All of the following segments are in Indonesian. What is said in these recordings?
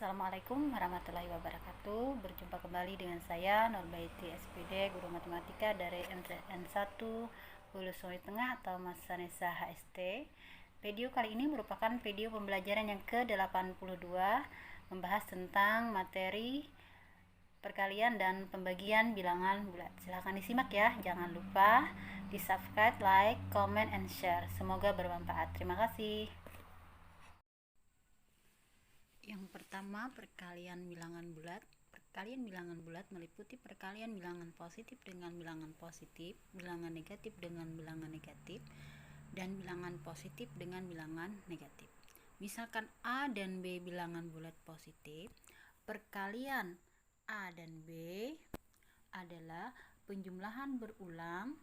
Assalamualaikum warahmatullahi wabarakatuh. Berjumpa kembali dengan saya Nurbaiti SPD, Guru Matematika dari MTN 1 Hulu Sungai Tengah atau Mas Sanesa HST. Video kali ini merupakan video pembelajaran yang ke-82, membahas tentang materi perkalian dan pembagian bilangan bulat. Silahkan disimak ya, jangan lupa di subscribe, like, comment, and share. Semoga bermanfaat. Terima kasih. Yang pertama, perkalian bilangan bulat. Perkalian bilangan bulat meliputi perkalian bilangan positif dengan bilangan positif, bilangan negatif dengan bilangan negatif, dan bilangan positif dengan bilangan negatif. Misalkan A dan B bilangan bulat positif, perkalian A dan B adalah penjumlahan berulang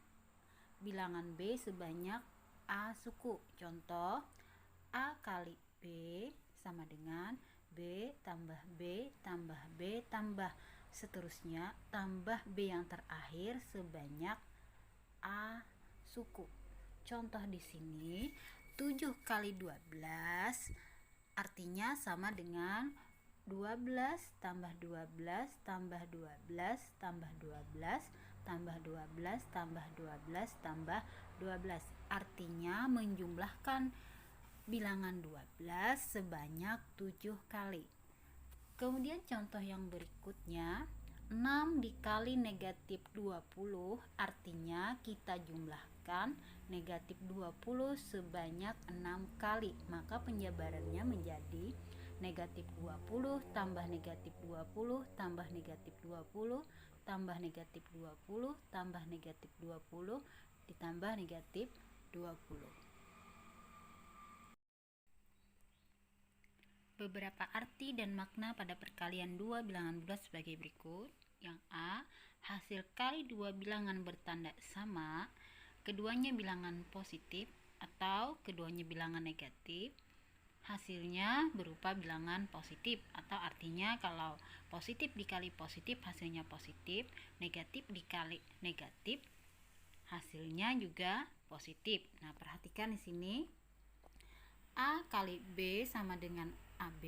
bilangan B sebanyak A suku. Contoh, A kali B sama dengan B tambah B tambah B tambah seterusnya tambah B yang terakhir sebanyak A suku. Contoh di sini 7 kali 12 artinya sama dengan 12 tambah 12 tambah 12 tambah 12 tambah 12 tambah 12 tambah 12, artinya menjumlahkan bilangan 12 sebanyak 7 kali. Kemudian contoh yang berikutnya, 6 dikali negatif 20 artinya kita jumlahkan negatif 20 sebanyak 6 kali. Maka penjabarannya menjadi negatif 20 tambah negatif 20 tambah negatif 20 tambah negatif 20 tambah negatif 20 ditambah negatif 20. Beberapa arti dan makna pada perkalian dua bilangan bulat sebagai berikut. Yang A, hasil kali dua bilangan bertanda sama, keduanya bilangan positif atau keduanya bilangan negatif, hasilnya berupa bilangan positif, atau artinya kalau positif dikali positif hasilnya positif, negatif dikali negatif hasilnya juga positif. Nah, perhatikan di sini. A kali B sama dengan AB,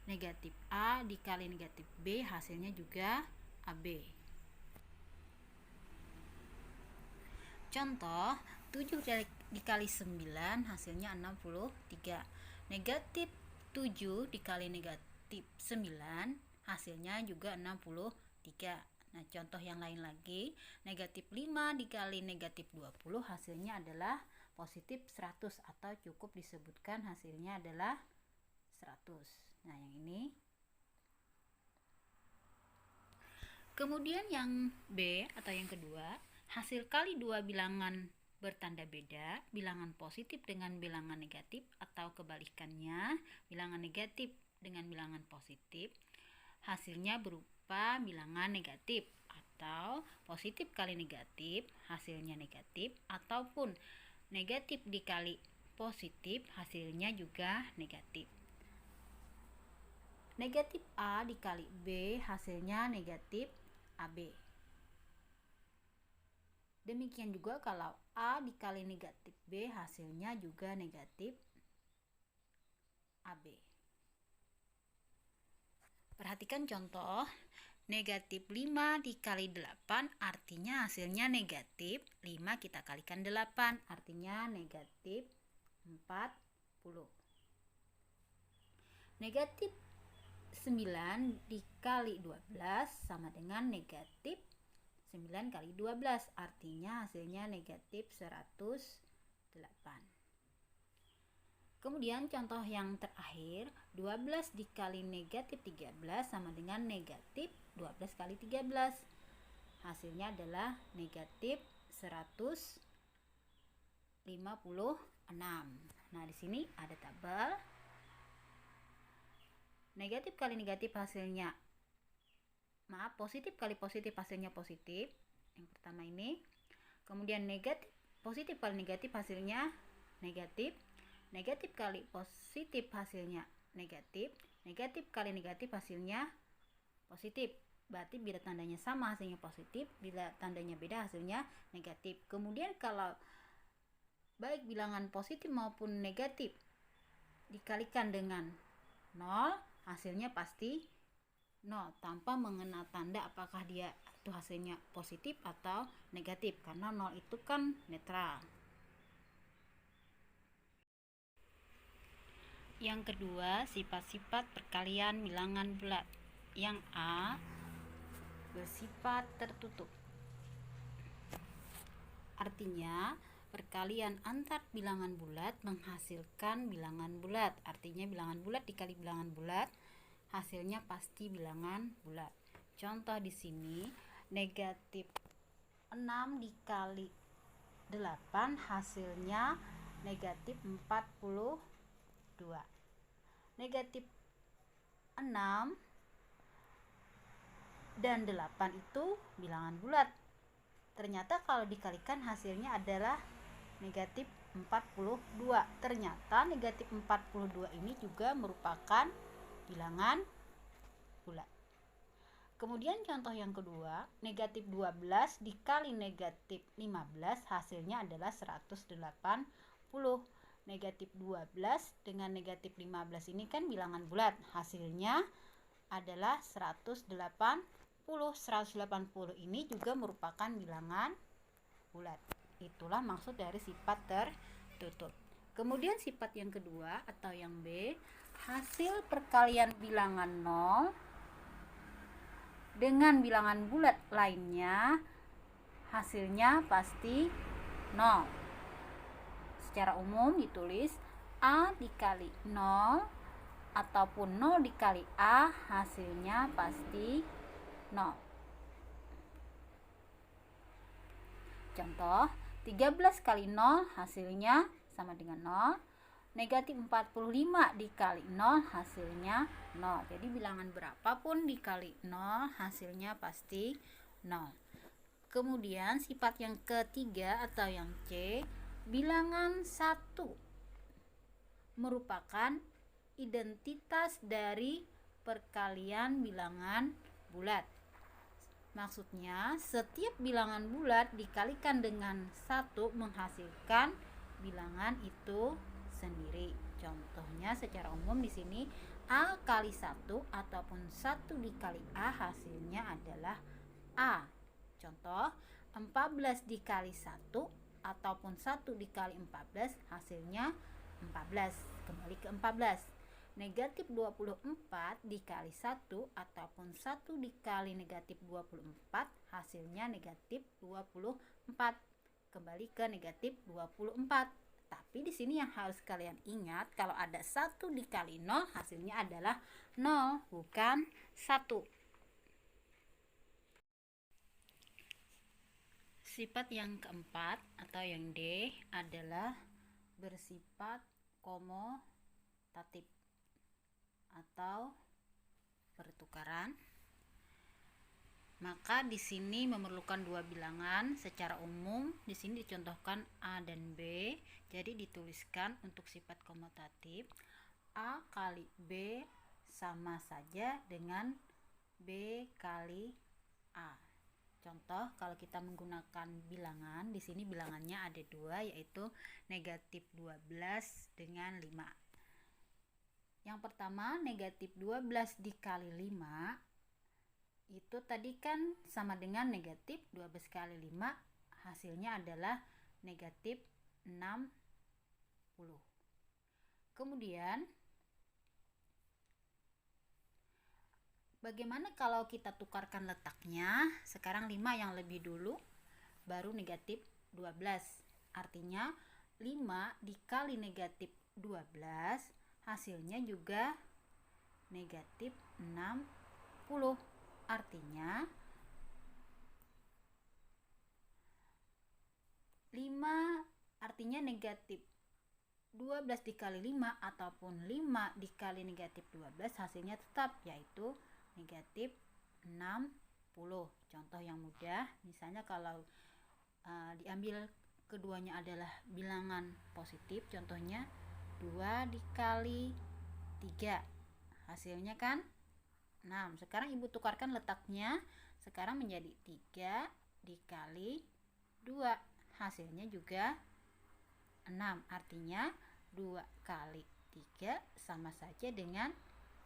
negatif A dikali negatif B hasilnya juga AB. Contoh, 7 dikali 9 hasilnya 63. Negatif 7 dikali negatif 9 hasilnya juga 63. Nah, contoh yang lain lagi, negatif 5 dikali negatif 20 hasilnya adalah positif 100 atau cukup disebutkan hasilnya adalah 100. Nah, yang ini. Kemudian yang B atau yang kedua, hasil kali dua bilangan bertanda beda, bilangan positif dengan bilangan negatif atau kebalikannya, bilangan negatif dengan bilangan positif, hasilnya berupa bilangan negatif atau positif kali negatif hasilnya negatif, ataupun negatif dikali positif hasilnya juga negatif. Negatif A dikali B hasilnya negatif AB. Demikian juga kalau A dikali negatif B hasilnya juga negatif AB. Perhatikan contoh, negatif 5 dikali 8 artinya hasilnya negatif 5 kita kalikan 8 artinya negatif 40. Negatif 9 dikali 12 sama dengan negatif 9 kali 12 artinya hasilnya negatif 108. Kemudian contoh yang terakhir, 12 dikali negatif 13 sama dengan negatif 12 kali 13. Hasilnya adalah negatif 156. Nah, di sini ada tabel. Negatif kali negatif hasilnya, positif kali positif hasilnya positif. Yang pertama ini. Kemudian negatif positif kali negatif hasilnya negatif. Negatif kali positif hasilnya negatif. Negatif kali negatif hasilnya positif. Berarti bila tandanya sama hasilnya positif, bila tandanya beda hasilnya negatif. Kemudian kalau baik bilangan positif maupun negatif dikalikan dengan 0, hasilnya pasti 0 tanpa mengenal tanda apakah dia itu hasilnya positif atau negatif, karena 0 itu kan netral. Yang kedua, sifat-sifat perkalian bilangan bulat. Yang A bersifat tertutup. Artinya, perkalian antar bilangan bulat menghasilkan bilangan bulat. Artinya bilangan bulat dikali bilangan bulat, hasilnya pasti bilangan bulat. Contoh di sini, negatif 6 dikali 8 hasilnya negatif 42. Negatif 6 dan 8 itu bilangan bulat. Ternyata kalau dikalikan hasilnya adalah negatif 42. Ternyata negatif 42 ini juga merupakan bilangan bulat. Kemudian contoh yang kedua, negatif 12 dikali negatif 15 hasilnya adalah 180. Negatif 12 dengan negatif 15 ini kan bilangan bulat, hasilnya adalah 180. 180 ini juga merupakan bilangan bulat. Itulah maksud dari sifat tertutup. Kemudian sifat yang kedua atau yang B, hasil perkalian bilangan 0 dengan bilangan bulat lainnya hasilnya pasti 0. Secara umum ditulis A dikali 0 ataupun 0 dikali A hasilnya pasti 0. Contoh, 13 kali 0 hasilnya sama dengan 0. Negatif 45 dikali 0 hasilnya 0. Jadi bilangan berapapun dikali 0 hasilnya pasti 0. Kemudian sifat yang ketiga atau yang C, bilangan 1 merupakan identitas dari perkalian bilangan bulat. Maksudnya, setiap bilangan bulat dikalikan dengan 1 menghasilkan bilangan itu sendiri. Contohnya secara umum di sini A kali 1 ataupun 1 dikali A hasilnya adalah A. Contoh, 14 dikali 1 ataupun 1 dikali 14 hasilnya 14. Kembali ke 14. Negatif 24 dikali 1 ataupun 1 dikali negatif 24 hasilnya negatif 24. Kembali ke negatif 24. Tapi di sini yang harus kalian ingat, kalau ada 1 dikali 0 hasilnya adalah 0, bukan 1. Sifat yang keempat atau yang D adalah bersifat komutatif atau pertukaran. Maka di sini memerlukan dua bilangan. Secara umum di sini dicontohkan A dan B. Jadi dituliskan untuk sifat komutatif A kali B sama saja dengan B kali A. Contoh, kalau kita menggunakan bilangan, di sini bilangannya ada dua, yaitu negatif 12 dengan 5. Yang pertama, negatif 12 dikali 5, itu tadi kan sama dengan negatif 12 kali 5, hasilnya adalah negatif 60. Kemudian, bagaimana kalau kita tukarkan letaknya? Sekarang 5 yang lebih dulu, baru negatif 12. Artinya 5 dikali negatif 12, hasilnya juga negatif 60. Artinya 5 artinya negatif 12 dikali 5 ataupun 5 dikali negatif 12 hasilnya tetap, yaitu negatif 60. Contoh yang mudah, misalnya kalau diambil keduanya adalah bilangan positif, contohnya 2 dikali 3 hasilnya kan 6. Sekarang ibu tukarkan letaknya, sekarang menjadi 3 dikali 2, hasilnya juga 6. Artinya 2 kali 3 sama saja dengan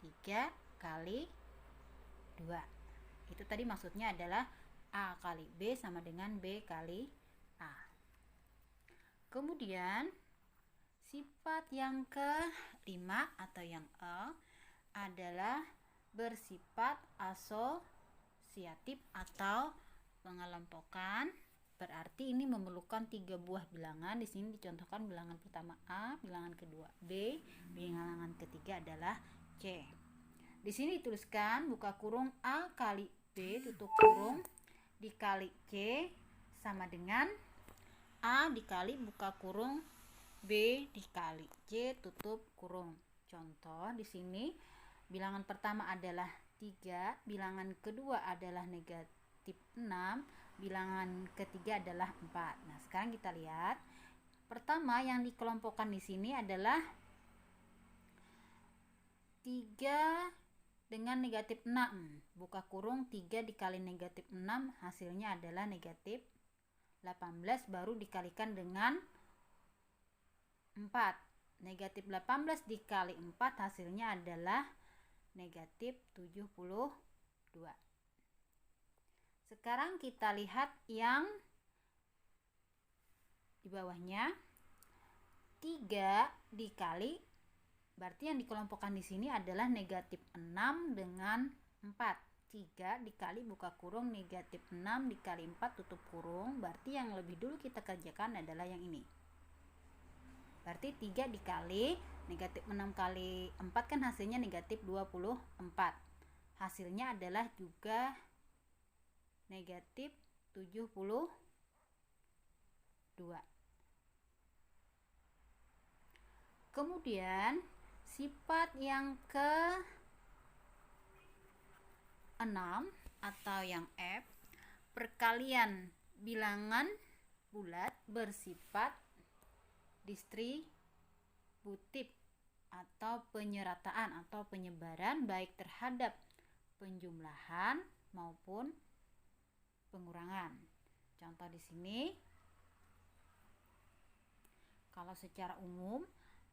3 kali 2. Itu tadi maksudnya adalah A kali B sama dengan B kali A. Kemudian sifat yang kelima atau yang E adalah bersifat asosiatif atau pengelompokan. Berarti ini memerlukan 3 buah bilangan. Di sini dicontohkan bilangan pertama A, bilangan kedua B, bilangan ketiga adalah C. Di sini dituliskan buka kurung A kali B tutup kurung dikali C sama dengan A dikali buka kurung B dikali C tutup kurung. Contoh di sini bilangan pertama adalah 3, bilangan kedua adalah negatif 6, bilangan ketiga adalah 4. Nah, sekarang kita lihat. Pertama yang dikelompokkan di sini adalah 3 dengan negatif 6. Buka kurung 3 dikali negatif 6 hasilnya adalah negatif 18 baru dikalikan dengan 4. Negatif 18 dikali 4 hasilnya adalah negatif 72. Sekarang kita lihat yang di bawahnya. 3 dikali, berarti yang dikelompokkan di sini adalah negatif 6 dengan 4. 3 dikali buka kurung negatif 6 dikali 4 tutup kurung, berarti yang lebih dulu kita kerjakan adalah yang ini. Berarti 3 dikali negatif 6 kali 4 kan hasilnya negatif 24. Hasilnya adalah juga negatif 72. Kemudian sifat yang ke-6 atau yang F, perkalian bilangan bulat bersifat distributif atau penyerataan atau penyebaran baik terhadap penjumlahan maupun pengurangan. Contoh di sini, kalau secara umum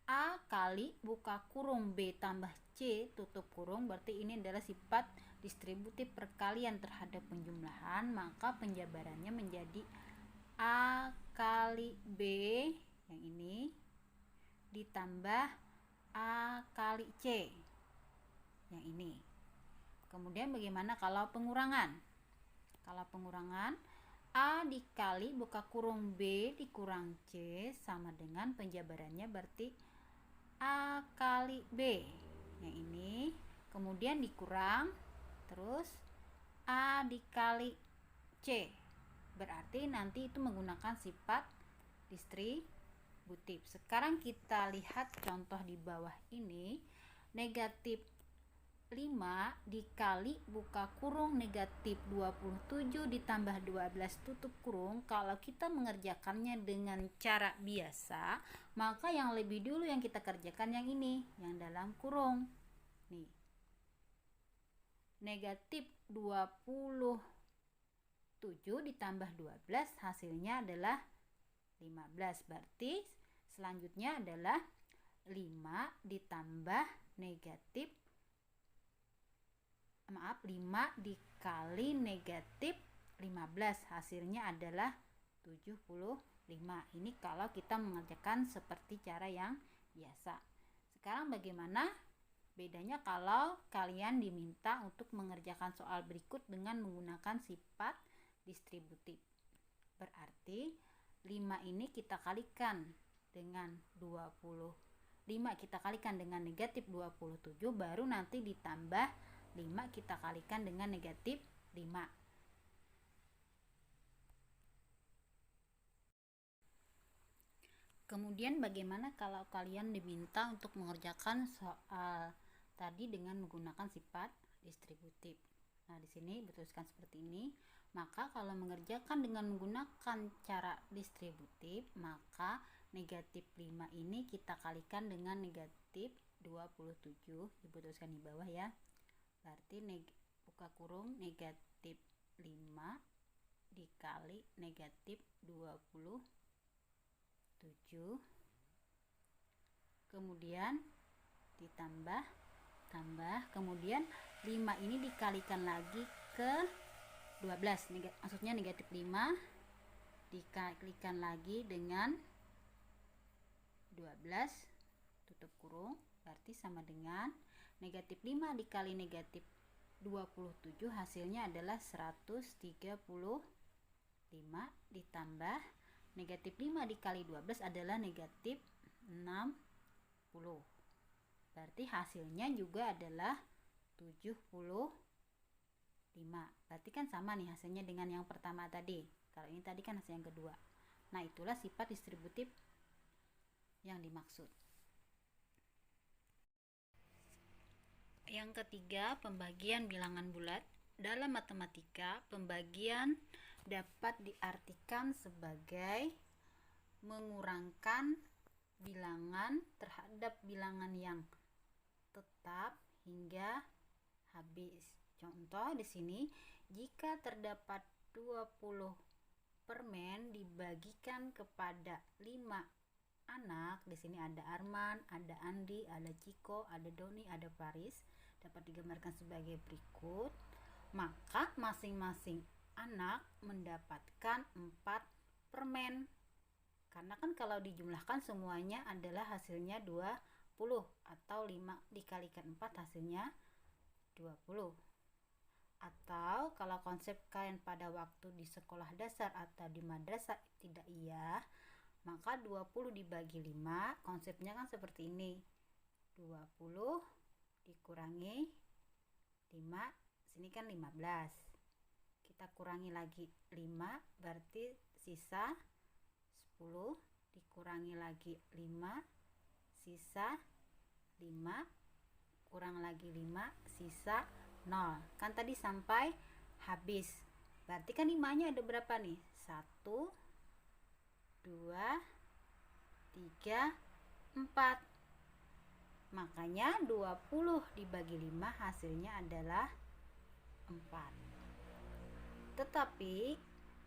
A kali buka kurung B tambah C tutup kurung, berarti ini adalah sifat distributif perkalian terhadap penjumlahan, maka penjabarannya menjadi A kali B yang ini ditambah A kali C yang ini. Kemudian bagaimana kalau pengurangan? Kalau pengurangan, A dikali buka kurung B dikurang C sama dengan penjabarannya berarti A kali B yang ini, kemudian dikurang terus A dikali C, berarti nanti itu menggunakan sifat distributif. Sekarang kita lihat contoh di bawah ini. Negatif 5 dikali buka kurung negatif 27 ditambah 12 tutup kurung. Kalau kita mengerjakannya dengan cara biasa, maka yang lebih dulu yang kita kerjakan yang ini, yang dalam kurung nih. Negatif 27 ditambah 12 hasilnya adalah 15. Berarti selanjutnya adalah 5 ditambah negatif 5 dikali negatif 15 hasilnya adalah 75. Ini kalau kita mengerjakan seperti cara yang biasa. Sekarang bagaimana bedanya kalau kalian diminta untuk mengerjakan soal berikut dengan menggunakan sifat distributif? Berarti 5 ini kita kalikan dengan 25, kita kalikan dengan negatif 27, baru nanti ditambah 5 kita kalikan dengan negatif 5. Kemudian bagaimana kalau kalian diminta untuk mengerjakan soal tadi dengan menggunakan sifat distributif? Nah, di sini dituliskan seperti ini. Maka kalau mengerjakan dengan menggunakan cara distributif, maka negatif 5 ini kita kalikan dengan negatif 27. Dituliskan di bawah ya. Berarti buka kurung negatif 5 dikali negatif 27, kemudian ditambah ditambah, kemudian 5 ini dikalikan lagi ke 12, maksudnya negatif 5 dikalikan lagi dengan 12 tutup kurung, berarti sama dengan negatif 5 dikali negatif 27 hasilnya adalah 135 ditambah negatif 5 dikali 12 adalah negatif 60, berarti hasilnya juga adalah 75. Berarti kan sama nih hasilnya dengan yang pertama tadi. Kalau ini tadi kan hasil yang kedua. Nah, itulah sifat distributif yang dimaksud. Yang ketiga, pembagian bilangan bulat. Dalam matematika, pembagian dapat diartikan sebagai mengurangkan bilangan terhadap bilangan yang tetap hingga habis. Contoh di sini, jika terdapat 20 permen dibagikan kepada 5 anak, di sini ada Arman, ada Andi, ada Ciko, ada Doni, ada Paris, dapat digambarkan sebagai berikut. Maka masing-masing anak mendapatkan 4 permen. Karena kan kalau dijumlahkan semuanya adalah hasilnya 20, atau 5 dikalikan 4 hasilnya 20. Atau kalau konsep kalian pada waktu di sekolah dasar atau di madrasah tidak iya, maka 20 dibagi 5, konsepnya kan seperti ini. 20 dikurangi 5, sini kan 15. Kita kurangi lagi 5, berarti sisa 10, dikurangi lagi 5, sisa 5, kurang lagi 5, sisa 0. Kan tadi sampai habis. Berarti kan 5-nya ada berapa nih? 1, 2, 3, 4. Makanya 20 dibagi 5 hasilnya adalah 4. Tetapi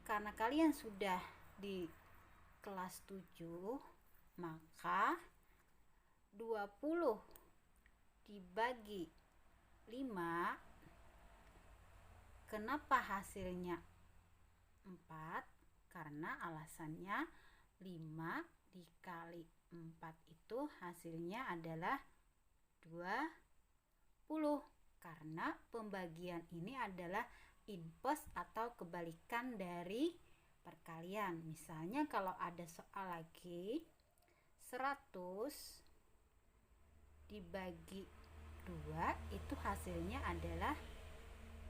karena kalian sudah di kelas 7, maka 20 dibagi 5, kenapa hasilnya 4? Karena alasannya 5 dikali 4 itu hasilnya adalah 20. Karena pembagian ini adalah inverse atau kebalikan dari perkalian. Misalnya kalau ada soal lagi 100 dibagi 2, itu hasilnya adalah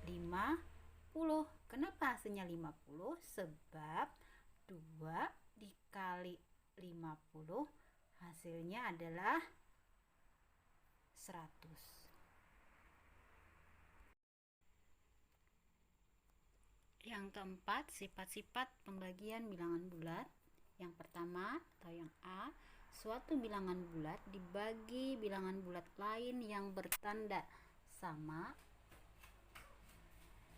50. Kenapa hasilnya 50? Sebab 2 dikali 50 hasilnya adalah 100. Yang keempat, sifat-sifat pembagian bilangan bulat. Yang pertama atau yang A, suatu bilangan bulat dibagi bilangan bulat lain yang bertanda sama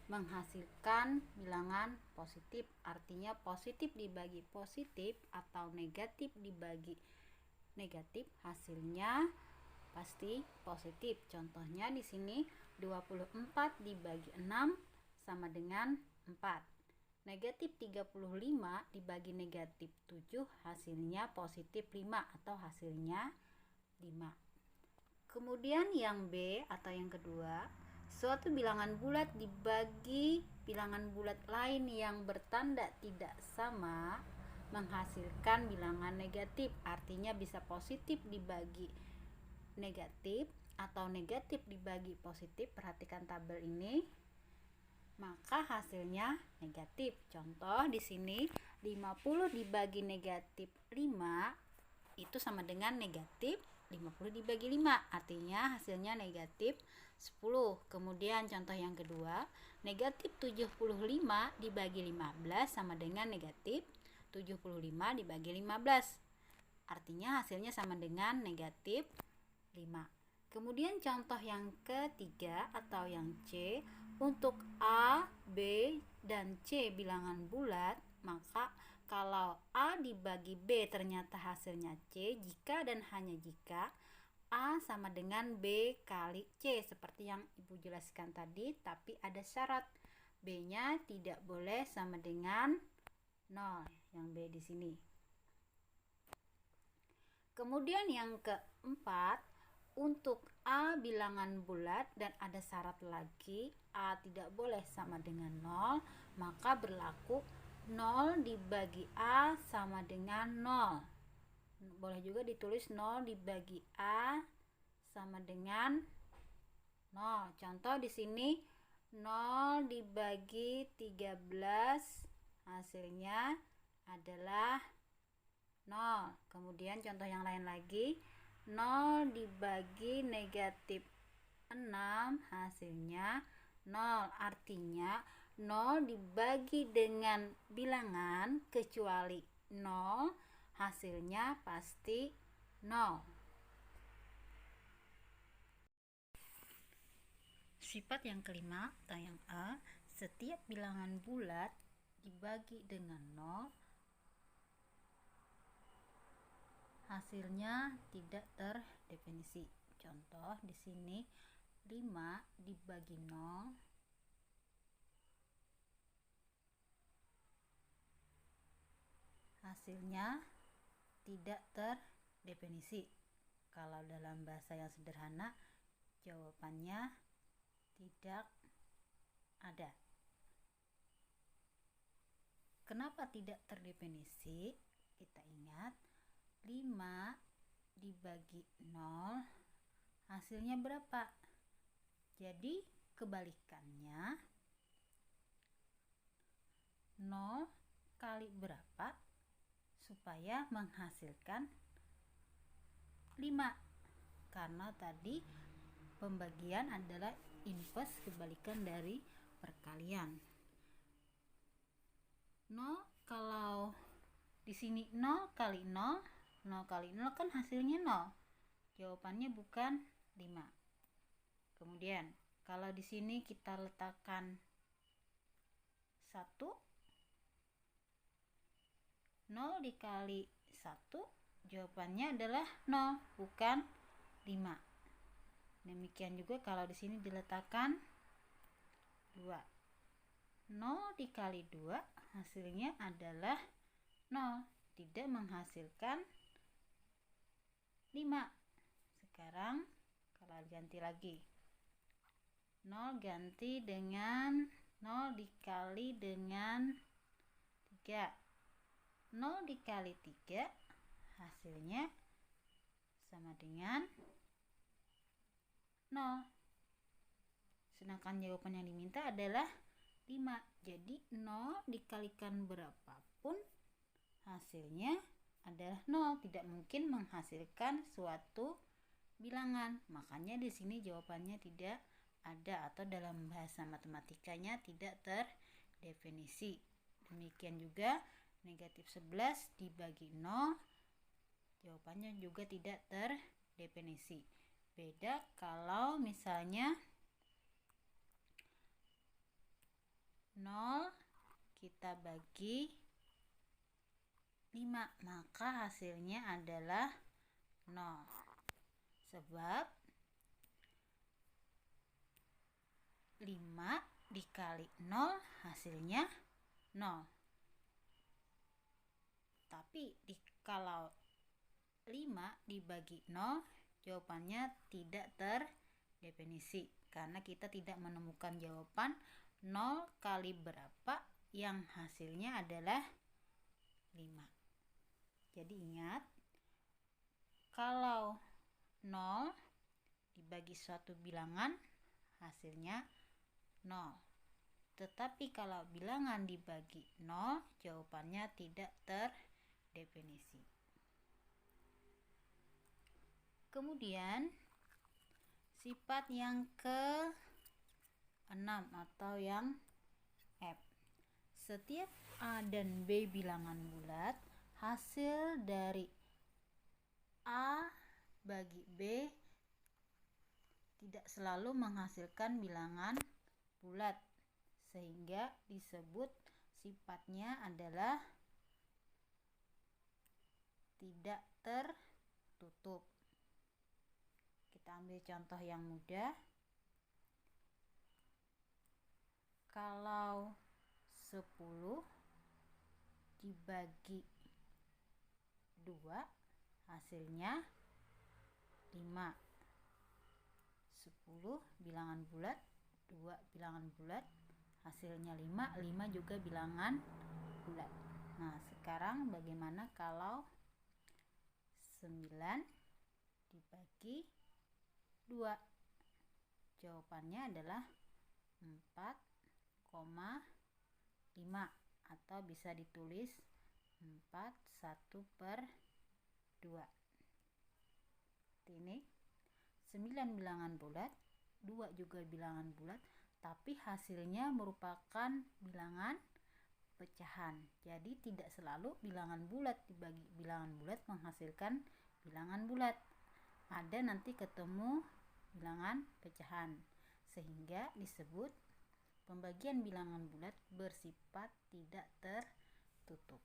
menghasilkan bilangan positif. Artinya positif dibagi positif atau negatif dibagi negatif, hasilnya pasti positif. Contohnya di sini 24 dibagi 6 sama dengan 4. Negatif 35 dibagi negatif 7 hasilnya positif 5 atau hasilnya 5. Kemudian yang B atau yang kedua, suatu bilangan bulat dibagi bilangan bulat lain yang bertanda tidak sama menghasilkan bilangan negatif. Artinya bisa positif dibagi negatif atau negatif dibagi positif. Perhatikan tabel ini. Maka hasilnya negatif. Contoh di sini 50 dibagi negatif 5 itu sama dengan negatif 50 dibagi 5. Artinya hasilnya negatif 10. Kemudian contoh yang kedua, negatif 75 dibagi 15 sama dengan negatif 75 dibagi 15. Artinya hasilnya sama dengan negatif 5. Kemudian contoh yang ketiga atau yang C, untuk A, B, dan C bilangan bulat, maka kalau A dibagi B ternyata hasilnya C jika dan hanya jika A sama dengan B kali C seperti yang Ibu jelaskan tadi, tapi ada syarat. B-nya tidak boleh sama dengan 0, yang B di sini. Kemudian yang keempat, untuk A bilangan bulat dan ada syarat lagi, A tidak boleh sama dengan 0, maka berlaku 0 dibagi A sama dengan 0. Boleh juga ditulis 0 dibagi A sama dengan 0. Contoh di sini 0 dibagi 13 hasilnya adalah 0. Kemudian contoh yang lain lagi, 0 dibagi negatif 6 hasilnya 0. Artinya 0 dibagi dengan bilangan kecuali 0 hasilnya pasti 0. Sifat yang kelima atau yang A, setiap bilangan bulat dibagi dengan 0 hasilnya tidak terdefinisi. Contoh di sini 5 dibagi 0 hasilnya tidak terdefinisi. Kalau dalam bahasa yang sederhana, jawabannya tidak ada. Kenapa tidak terdefinisi? Kita ingat 5 dibagi 0 hasilnya berapa? Jadi kebalikannya 0 kali berapa supaya menghasilkan 5, karena tadi pembagian adalah inverse, kebalikan dari perkalian. 0 kalau di sini 0 kali 0, 0 kali 0 kan hasilnya 0. Jawabannya bukan 5. Kemudian kalau di sini kita letakkan 1, 0 dikali 1, jawabannya adalah 0, bukan 5. Demikian juga kalau di sini diletakkan 2. 0 dikali 2 hasilnya adalah 0, tidak menghasilkan 5. Sekarang kalau ganti lagi, 0 ganti dengan 0 dikali dengan 3. 0 dikali 3 hasilnya sama dengan 0. Sedangkan jawaban yang diminta adalah 5. Jadi 0 dikalikan berapapun hasilnya adalah 0. Tidak mungkin menghasilkan suatu bilangan. Makanya di sini jawabannya tidak ada, atau dalam bahasa matematikanya tidak terdefinisi. Demikian juga negatif 11 dibagi 0, jawabannya juga tidak terdefinisi. Beda kalau misalnya 0 kita bagi 5, maka hasilnya adalah 0. Sebab 5 dikali 0 hasilnya 0. Tapi kalau 5 dibagi 0, jawabannya tidak terdefinisi, karena kita tidak menemukan jawaban 0 kali berapa yang hasilnya adalah 5. Jadi ingat, kalau 0 dibagi suatu bilangan hasilnya 0. Tetapi kalau bilangan dibagi 0, jawabannya tidak terdefinisi. Kemudian sifat yang ke-6 atau yang F. Setiap A dan B bilangan bulat, hasil dari A bagi B tidak selalu menghasilkan bilangan bulat, sehingga disebut sifatnya adalah tidak tertutup. Kita ambil contoh yang mudah. Kalau 10 dibagi 2 hasilnya 5. 10 bilangan bulat, 2 bilangan bulat, hasilnya 5. 5 juga bilangan bulat. Nah, sekarang bagaimana kalau 9 dibagi 2? Jawabannya adalah 4,5 atau bisa ditulis 4/1/2. Ini 9 bilangan bulat, 2 juga bilangan bulat, tapi hasilnya merupakan bilangan pecahan. Jadi tidak selalu bilangan bulat dibagi bilangan bulat menghasilkan bilangan bulat. Ada nanti ketemu bilangan pecahan, sehingga disebut pembagian bilangan bulat bersifat tidak tertutup.